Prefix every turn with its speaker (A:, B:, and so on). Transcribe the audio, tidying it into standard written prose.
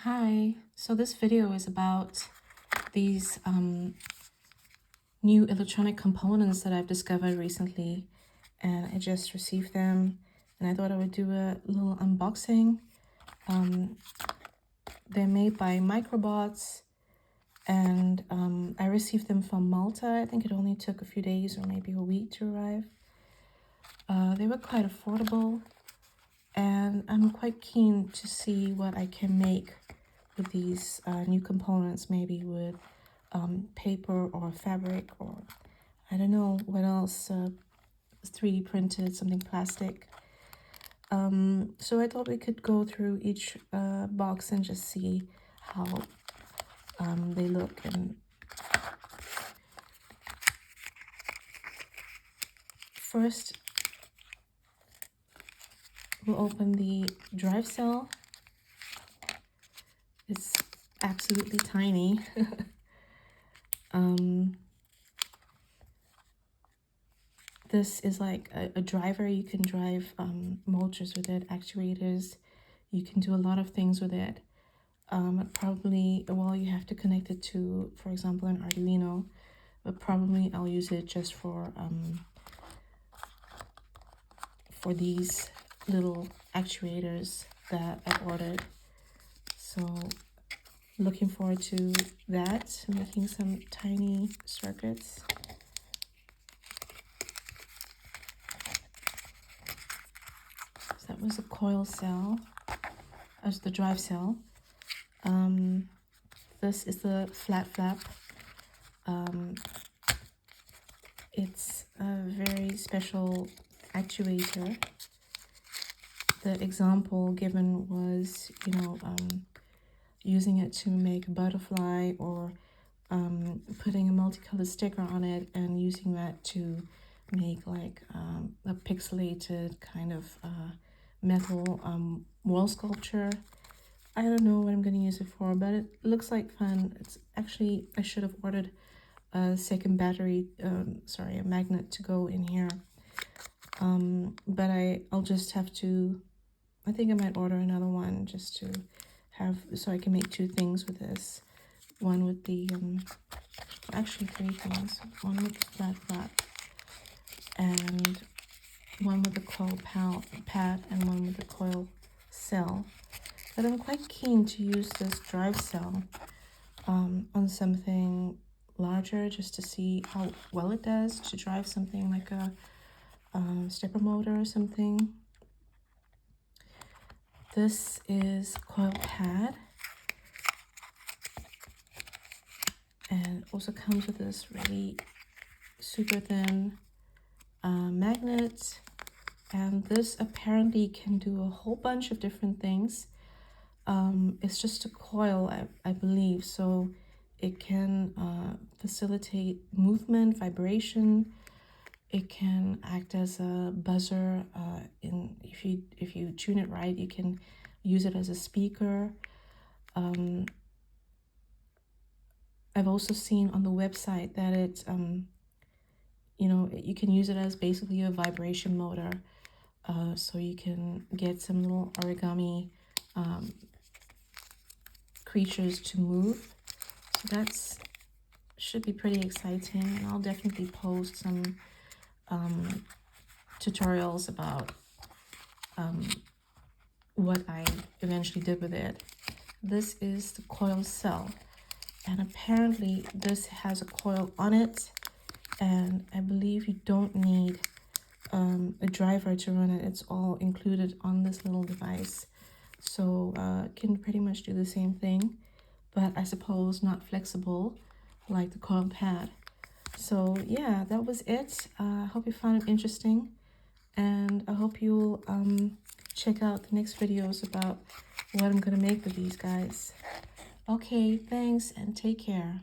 A: Hi, so this video is about these new electronic components that I've discovered recently, and I just received them and I thought I would do a little unboxing. They're made by Microbots, and I received them from Malta. I think it only took a few days or maybe a week to arrive. They were quite affordable, and I'm quite keen to see what I can make with these new components, maybe with paper or fabric, or I don't know what else, 3D printed, something plastic. So I thought we could go through each box and just see how they look. And first, we'll open the drive cell. It's absolutely tiny. This is like a driver. You can drive motors with it, actuators. You can do a lot of things with it. Probably, well, you have to connect it to, for example, an Arduino, but probably I'll use it just for these little actuators that I ordered. So looking forward to that, making some tiny circuits. So that was a coil cell, as the drive cell. This is the flat flap. It's a very special actuator. The example given was, using it to make a butterfly, or putting a multicolored sticker on it and using that to make like a pixelated kind of metal wall sculpture. I don't know what I'm going to use it for, but it looks like fun. It's actually, I should have ordered a second battery, a magnet to go in here. But I'll just have to, I think I might order another one just to have, so I can make two things with this. One with the, actually three things. One with the flat flap, and one with the coil pad, and one with the coil cell. But I'm quite keen to use this drive cell on something larger, just to see how well it does to drive something like a stepper motor or something. This is coil pad, and also comes with this really super thin magnet. And this apparently can do a whole bunch of different things. It's just a coil, I believe, so it can facilitate movement, vibration. It can act as a buzzer. If you tune it right, you can use it as a speaker. I've also seen on the website that it's you can use it as basically a vibration motor. So you can get some little origami creatures to move. So that's should be pretty exciting, and I'll definitely post some tutorials about what I eventually did with it. This is the coil cell, and apparently this has a coil on it, and I believe you don't need a driver to run it. It's all included on this little device, so it can pretty much do the same thing, but I suppose not flexible like the coil pad. So yeah, that was it. I hope you found it interesting, and I hope you'll check out the next videos about what I'm gonna make with these guys. Okay, thanks and take care.